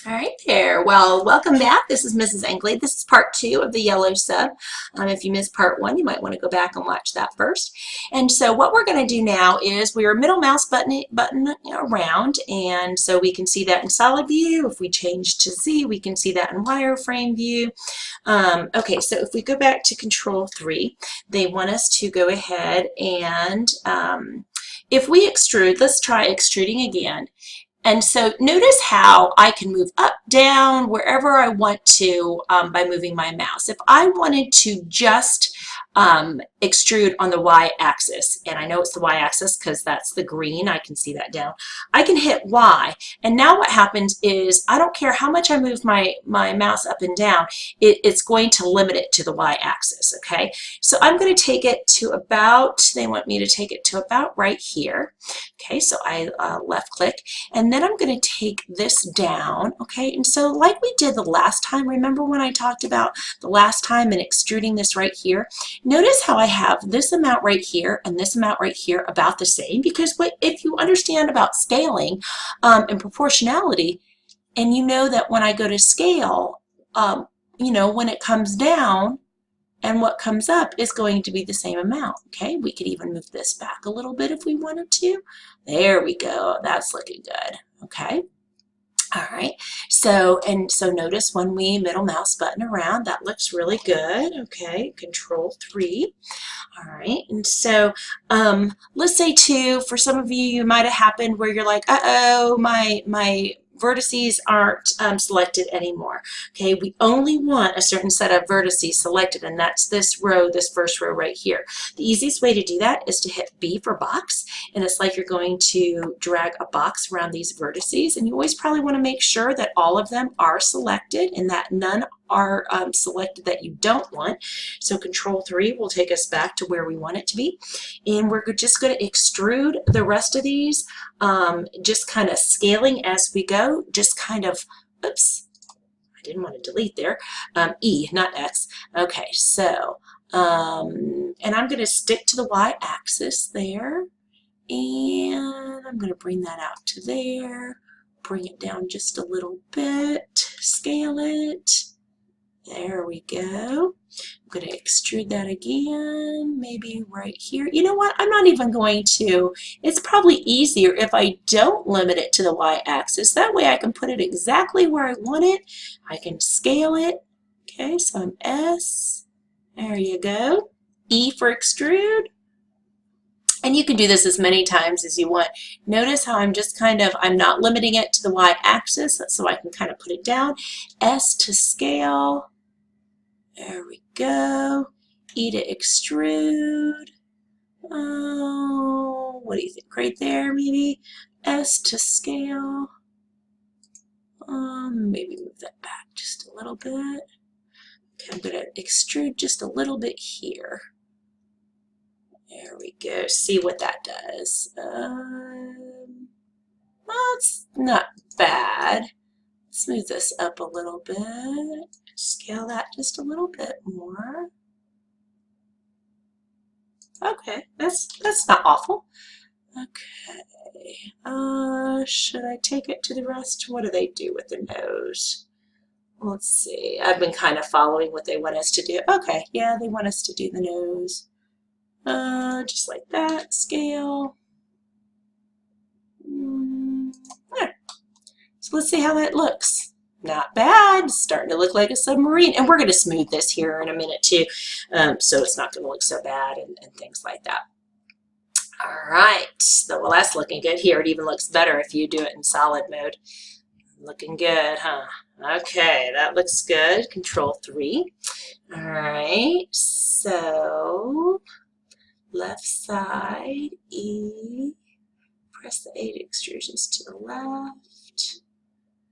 All right there. Well, welcome back. This is Mrs. Angley. This is part 2 of the yellow sub. If you missed part 1, you might want to go back and watch that first. And so what we're going to do now is we're middle mouse button around, and so we can see that in solid view. If we change to Z, we can see that in wireframe view. Okay, so if we go back to Control 3, they want us to go ahead and if we extrude, let's try extruding again. And so notice how I can move up, down, wherever I want to by moving my mouse. If I wanted to just extrude on the y-axis, and I know it's the y-axis because that's the green, I can see that down, I can hit Y, and now what happens is I don't care how much I move my mouse up and down, it's going to limit it to the y-axis, okay? So I'm going to take it to about, they want me to take it to about right here, okay? So I left click, and then I'm going to take this down, okay? And so like we did the last time, remember when I talked about the last time and extruding this right here? Notice how I have this amount right here and this amount right here about the same, because if you understand about scaling and proportionality, and you know that when I go to scale, you know, when it comes down and what comes up is going to be the same amount, okay? We could even move this back a little bit if we wanted to. There we go. That's looking good, okay? All right, so notice when we middle mouse button around, that looks really good, okay? Control 3. All right, and so let's say too, for some of you, you might have happened where you're like, uh-oh, my vertices aren't selected anymore. Okay, we only want a certain set of vertices selected, and that's this row, this first row right here. The easiest way to do that is to hit B for box, and it's like you're going to drag a box around these vertices, and you always probably want to make sure that all of them are selected and that none are selected that you don't want. So Control 3 will take us back to where we want it to be, and we're just going to extrude the rest of these, just kind of scaling as we go, just kind of, oops, I didn't want to delete there, E, not X. Okay, so, and I'm going to stick to the y-axis there, and I'm going to bring that out to there, bring it down just a little bit, scale it. There we go. I'm going to extrude that again, maybe right here. You know what? I'm not even going to. It's probably easier if I don't limit it to the y-axis. That way I can put it exactly where I want it. I can scale it. Okay, so I'm S. There you go. E for extrude. And you can do this as many times as you want. Notice how I'm just kind of, I'm not limiting it to the y-axis, so I can kind of put it down. S to scale. There we go. E to extrude. Oh, what do you think? Right there, maybe. S to scale. Maybe move that back just a little bit. Okay, I'm going to extrude just a little bit here. There we go. See what that does. Well, it's not bad. Smooth this up a little bit. Scale that just a little bit more. Okay, that's not awful. Okay. Should I take it to the rest? What do they do with the nose? Let's see. I've been kind of following what they want us to do. Okay, yeah, they want us to do the nose. Just like that. Scale. There. So let's see how that looks. Not bad. It's starting to look like a submarine. And we're going to smooth this here in a minute too, so it's not going to look so bad and things like that. All right. So, well, that's looking good here. It even looks better if you do it in solid mode. Looking good, huh? Okay, that looks good. Control 3. All right. So left side, E. Press the 8 extrusions to the left.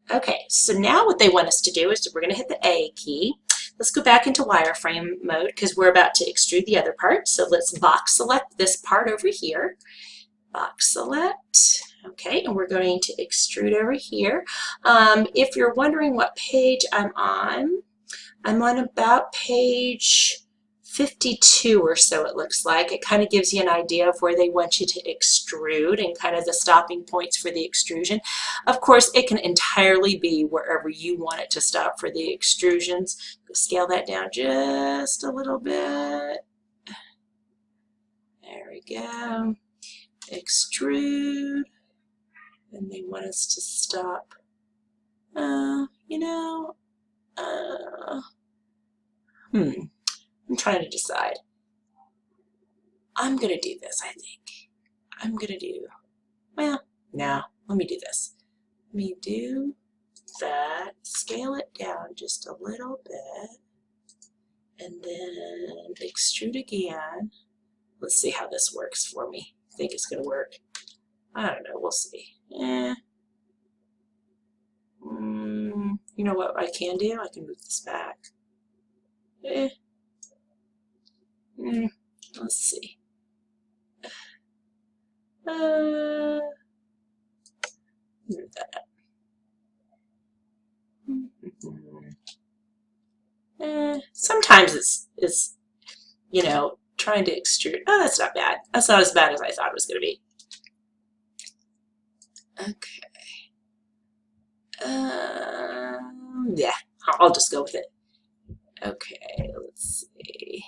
Okay, so now what they want us to do is we're going to hit the A key. Let's go back into wireframe mode because we're about to extrude the other part. So let's box select this part over here. Box select. Okay, and we're going to extrude over here. If you're wondering what page I'm on about page 52 or so, it looks like. It kind of gives you an idea of where they want you to extrude and kind of the stopping points for the extrusion. Of course, it can entirely be wherever you want it to stop for the extrusions. Scale that down just a little bit. There we go. Extrude. And they want us to stop. You know, I'm trying to decide. I'm going to do this, I think. I'm going to do, well, no, let me do this. Let me do that, scale it down just a little bit, and then extrude again. Let's see how this works for me. I think it's going to work. I don't know, we'll see. You know what I can do? I can move this back. Let's see. Move that. Sometimes it's you know, trying to extrude. Oh, that's not bad. That's not as bad as I thought it was going to be. Okay. Yeah, I'll just go with it. Okay, let's see.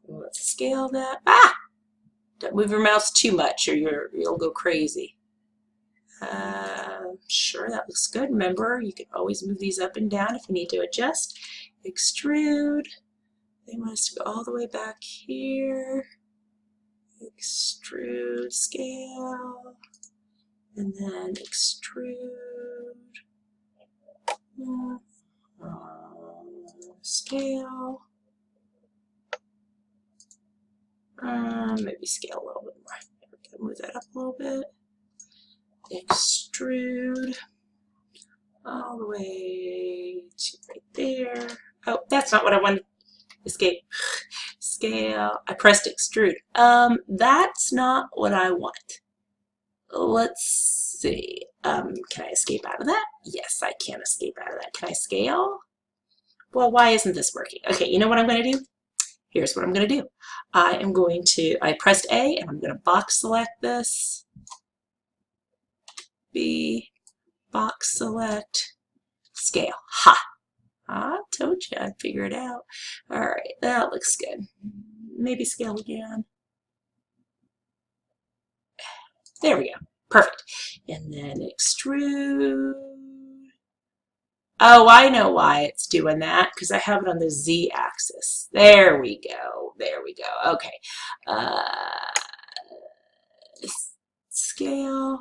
Let's scale that. Ah! Don't move your mouse too much or you'll go crazy. Sure, that looks good. Remember, you can always move these up and down if you need to adjust. Extrude. They want us to go all the way back here. Extrude, scale, and then extrude. Scale. Maybe scale a little bit more. Move that up a little bit. Extrude all the way to right there. Oh, that's not what I wanted. Escape. Scale. I pressed extrude. That's not what I want. Let's see. Can I escape out of that? Yes, I can escape out of that. Can I scale? Well, why isn't this working? Okay, you know what I'm going to do? Here's what I'm going to do. I pressed A and I'm going to box select this. B, box select, scale. Ha! I told you I'd figure it out. All right, that looks good. Maybe scale again. There we go. Perfect. And then extrude. Oh, I know why it's doing that, because I have it on the Z axis. There we go. There we go. Okay. Scale.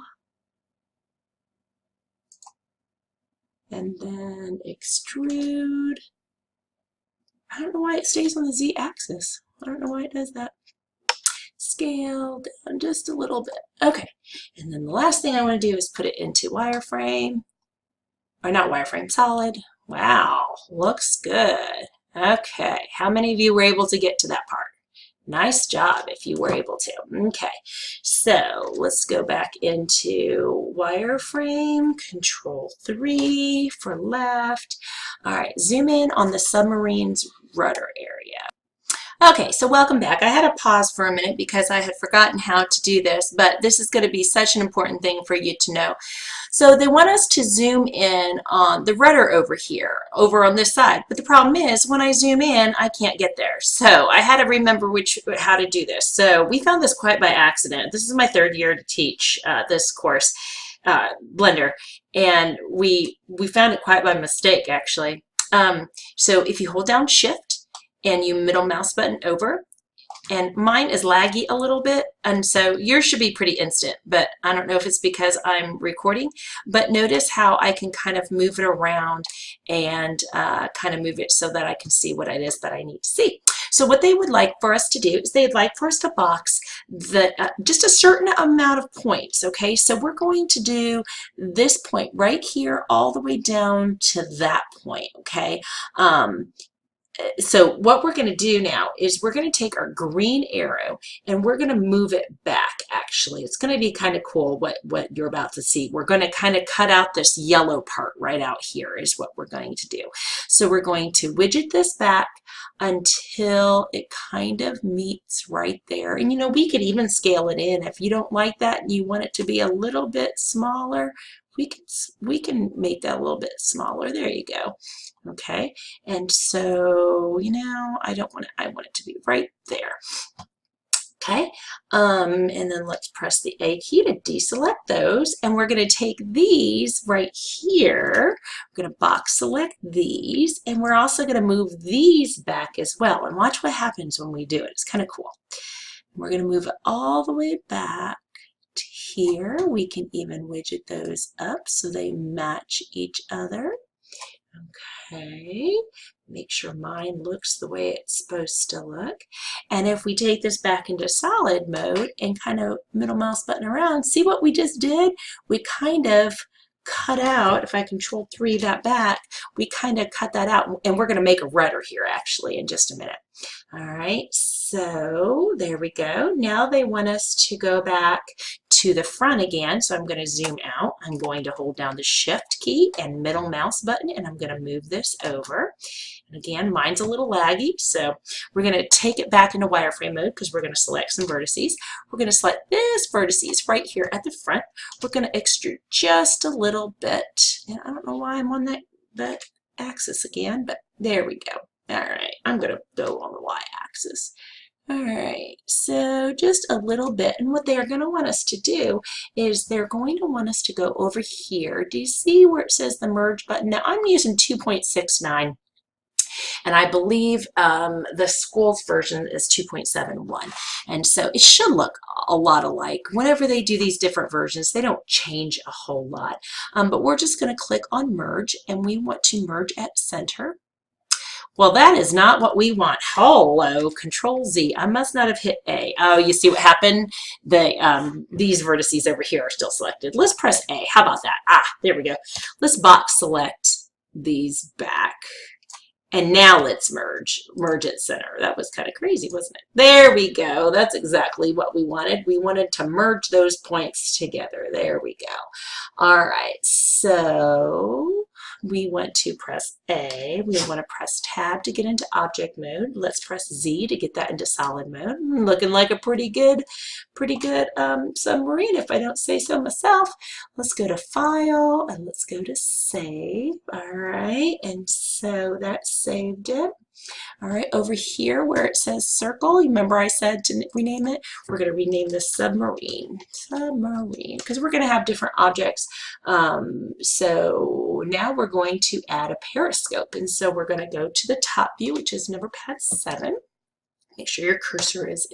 And then extrude. I don't know why it stays on the Z axis. I don't know why it does that. Scale down just a little bit. Okay. And then the last thing I want to do is put it into wireframe. Or not wireframe, solid. Wow, looks good. Okay, how many of you were able to get to that part? Nice job if you were able to. Okay, so let's go back into wireframe, Control 3 for left. All right, zoom in on the Submarines rudder area. Okay, so welcome back. I had to pause for a minute because I had forgotten how to do this, but this is going to be such an important thing for you to know. So they want us to zoom in on the rudder over here, over on this side. But the problem is when I zoom in, I can't get there. So I had to remember how to do this. So we found this quite by accident. This is my third year to teach this course, Blender, and we found it quite by mistake, actually. So if you hold down Shift and you middle mouse button over, and mine is laggy a little bit, and so yours should be pretty instant, but I don't know if it's because I'm recording, but notice how I can kind of move it around and kind of move it so that I can see what it is that I need to see. So what they would like for us to do is they'd like for us to box just a certain amount of points, okay? So we're going to do this point right here all the way down to that point, okay? so what we're going to do now is we're going to take our green arrow and we're going to move it back. Actually, it's going to be kind of cool what you're about to see. We're going to kind of cut out this yellow part right out here is what we're going to do. So we're going to widget this back until it kind of meets right there. And you know, we could even scale it in. If you don't like that and you want it to be a little bit smaller, we can make that a little bit smaller. There you go. Okay, and so, you know, I want it to be right there. Okay, and then let's press the A key to deselect those, and we're going to take these right here. We're going to box select these, and we're also going to move these back as well. And watch what happens when we do it. It's kind of cool. We're going to move it all the way back to here. We can even widget those up so they match each other. Okay, make sure mine looks the way it's supposed to look. And if we take this back into solid mode and kind of middle mouse button around, see what we just did? We kind of cut out, if I control 3 that back, we kind of cut that out, and we're going to make a rudder here actually in just a minute. All right, so there we go. Now they want us to go back to the front again, so I'm going to zoom out. I'm going to hold down the shift key and middle mouse button, and I'm going to move this over. And again, mine's a little laggy, so we're going to take it back into wireframe mode because we're going to select some vertices. We're going to select this vertices right here at the front. We're going to extrude just a little bit. And I don't know why I'm on that axis again, but there we go. All right, I'm going to go on the y-axis. All right, so just a little bit. And what they are going to want us to do is they're going to want us to go over here. Do you see where it says the merge button? Now I'm using 2.69. And I believe the school's version is 2.71. And so it should look a lot alike. Whenever they do these different versions, they don't change a whole lot. But we're just going to click on merge, and we want to merge at center. Well, that is not what we want. Hello, Control Z. I must not have hit A. Oh, you see what happened? These vertices over here are still selected. Let's press A. How about that? Ah, there we go. Let's box select these back. And now let's merge at center. That was kind of crazy, wasn't it? There we go. That's exactly what we wanted. We wanted to merge those points together. There we go. All right, so we want to press A. We want to press Tab to get into object mode. Let's press Z to get that into solid mode. Looking like a pretty good submarine, if I don't say so myself. Let's go to File, and let's go to Save. All right, and so that's saved it. All right, over here where it says circle, remember I said to rename it? We're going to rename this submarine, because we're going to have different objects. So now we're going to add a periscope, and so we're going to go to the top view, which is number pad 7. Make sure your cursor is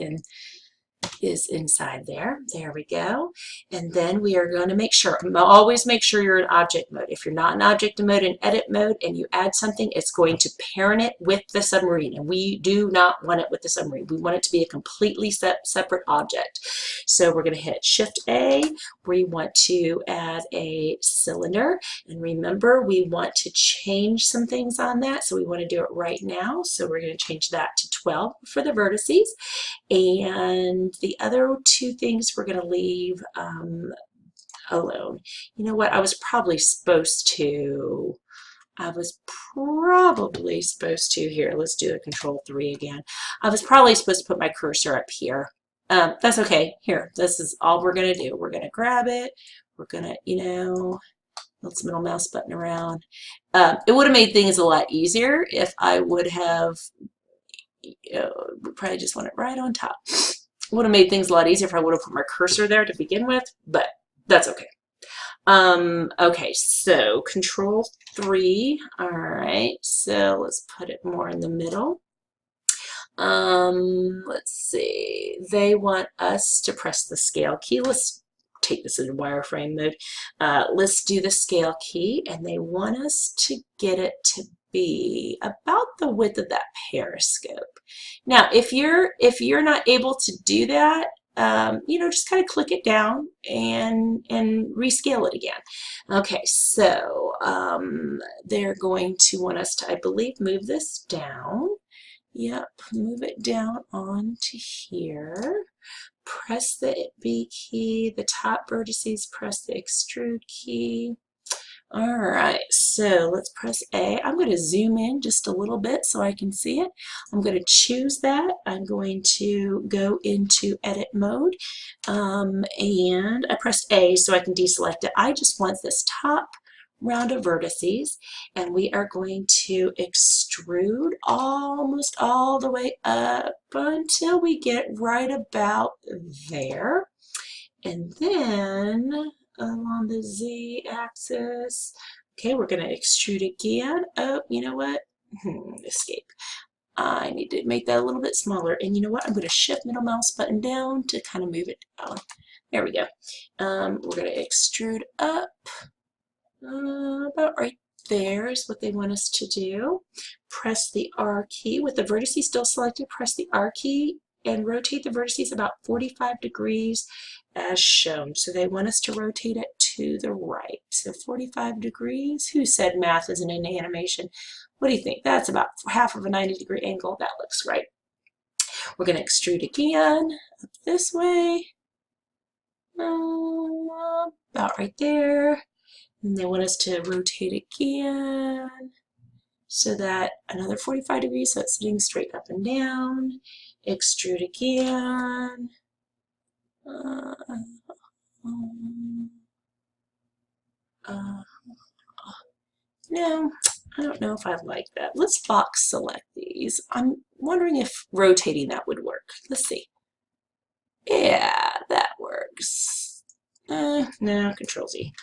inside there. There we go. And then we are going to make sure, always make sure you're in object mode. If you're not in object mode and edit mode and you add something, it's going to parent it with the submarine. And we do not want it with the submarine. We want it to be a completely separate object. So we're going to hit Shift A. We want to add a cylinder. And remember, we want to change some things on that. So we want to do it right now. So we're going to change that to 12 for the vertices. And the other 2 things we're going to leave alone. You know what? I was probably supposed to, here, let's do a Control 3 again. I was probably supposed to put my cursor up here. That's okay. Here, this is all we're going to do. We're going to grab it. We're going to, you know, let's middle mouse button around. It would have made things a lot easier if I would have, we probably just want it right on top. Would have made things a lot easier if I would have put my cursor there to begin with, but that's okay. Okay, so Control 3. All right, so let's put it more in the middle. Let's see. They want us to press the scale key. Let's take this into wireframe mode. Let's do the scale key, and they want us to get it to be about the width of that periscope. Now, if you're not able to do that, you know, just kind of click it down and rescale it again. Okay, so they're going to want us to, I believe, move this down. Yep, move it down onto here. Press the B key, the top vertices, press the extrude key. All right, so let's press A. I'm going to zoom in just a little bit so I can see it. I'm going to choose that. I'm going to go into edit mode, and I pressed A so I can deselect it. I just want this top round of vertices, and we are going to extrude almost all the way up until we get right about there. And then along the z-axis, okay, we're going to extrude again. Oh, you know what? Escape. I need to make that a little bit smaller. And you know what? I'm going to shift middle mouse button down to kind of move it down. There we go. We're going to extrude up. About right there is what they want us to do. Press the R key. With the vertices still selected, press the R key and rotate the vertices about 45 degrees as shown. So they want us to rotate it to the right. So 45 degrees. Who said math isn't in animation? What do you think? That's about half of a 90-degree angle. That looks right. We're going to extrude again up this way. About right there. And they want us to rotate again so that another 45 degrees, so it's sitting straight up and down. Extrude again. No, I don't know if I like that. Let's box select these. I'm wondering if rotating that would work. Let's see. Yeah, that works. No, Control Z.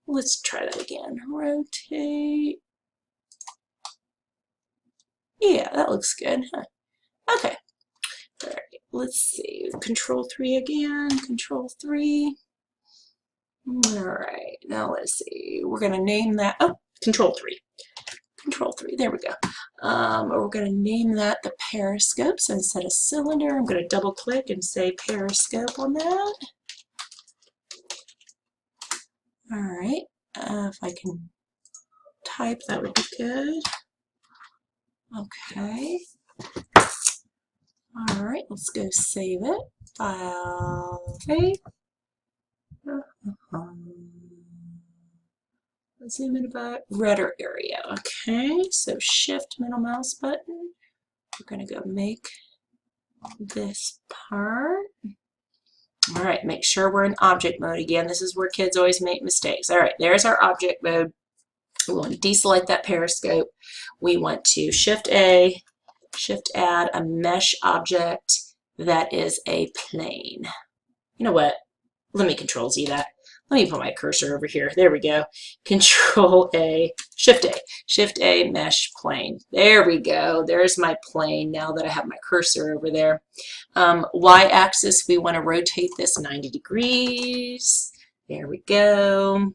Let's try that again. Rotate. Yeah, that looks good. Huh? Okay. All right, let's see. Control 3 again. Control 3. All right, now let's see. We're going to name that. Oh, Control 3. Control 3. There we go. We're going to name that the Periscope. So instead of cylinder, I'm going to double click and say Periscope on that. All right. If I can type, that would be good. Okay. All right, let's go save it. File, save. Let's zoom in about Rudder area. Okay, so shift middle mouse button. We're going to go make this part. All right, make sure we're in object mode again. This is where kids always make mistakes. All right, there's our object mode. We want to deselect that periscope. We want to Shift A, Shift add a mesh object that is a plane. You know what? Let me Control Z that. Let me put my cursor over here. There we go. Control A, Shift A, mesh plane. There we go. There's my plane now that I have my cursor over there. Y-axis, we want to rotate this 90 degrees. There we go.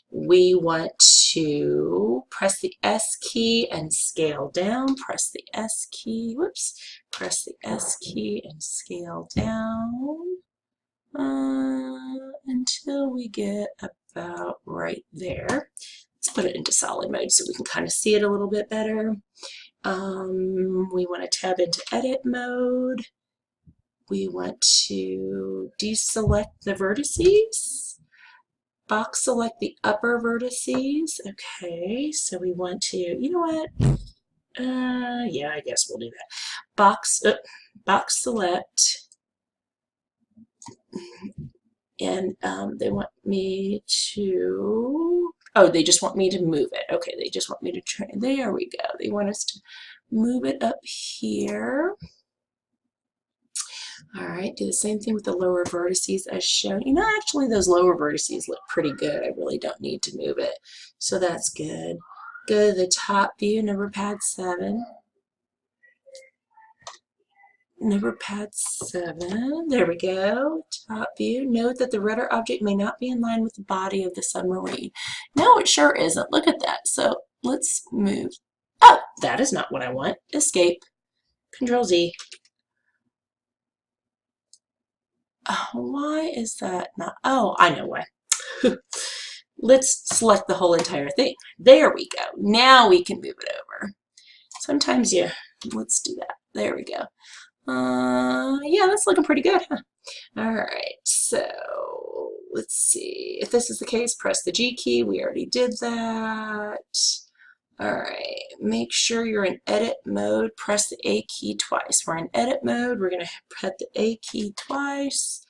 We want to press the S key and scale down. Press the S key, whoops. Press the S key and scale down. Until we get about right there. Let's put it into solid mode so we can kind of see it a little bit better. We want to tab into edit mode. We want to deselect the vertices. Box select the upper vertices. Okay, so we want to, you know what? Yeah, I guess we'll do that. Box select. And they want me to, oh, they just want me to move it. Okay, they just want me to try, there we go. They want us to move it up here. All right, do the same thing with the lower vertices as shown. You know, actually those lower vertices look pretty good. I really don't need to move it. So that's good. Go to the top view, number pad 7. Number pad 7, there we go, top view. Note that the rudder object may not be in line with the body of the submarine. No, it sure isn't. Look at that. So let's move. Oh, that is not what I want. Escape. Control Z. Oh, why is that not? Oh, I know why. Let's select the whole entire thing. There we go. Now we can move it over. Sometimes let's do that. There we go. Yeah, that's looking pretty good, huh? All right, so let's see. If this is the case, press the G key. We already did that. All right, make sure you're in edit mode. Press the A key twice. We're in edit mode. We're going to hit the A key twice.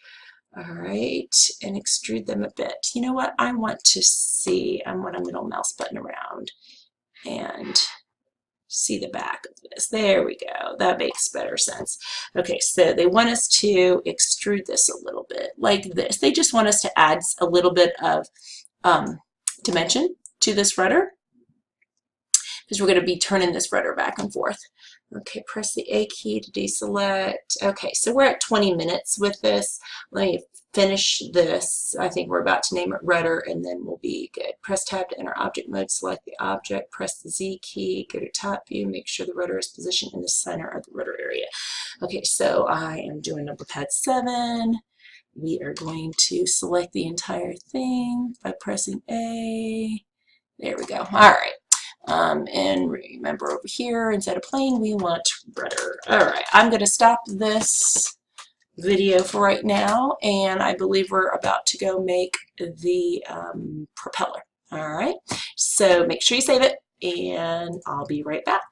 All right, and extrude them a bit. You know what? I want to see. I want a middle mouse button around and see the back of this. There we go. That makes better sense. Okay, so they want us to extrude this a little bit like this. They just want us to add a little bit of dimension to this rudder, because we're going to be turning this rudder back and forth. Okay, press the A key to deselect. Okay, so we're at 20 minutes with this. Let me finish this. I think we're about to name it rudder, and then we'll be good. Press tab to enter object mode, select the object, press the Z key, go to top view, make sure the rudder is positioned in the center of the rudder area. Okay, so I am doing number pad 7. We are going to select the entire thing by pressing A. There we go. All right. And remember over here, instead of plane, we want rudder. All right, I'm going to stop this video for right now, and I believe we're about to go make the propeller. All right, so make sure you save it, and I'll be right back.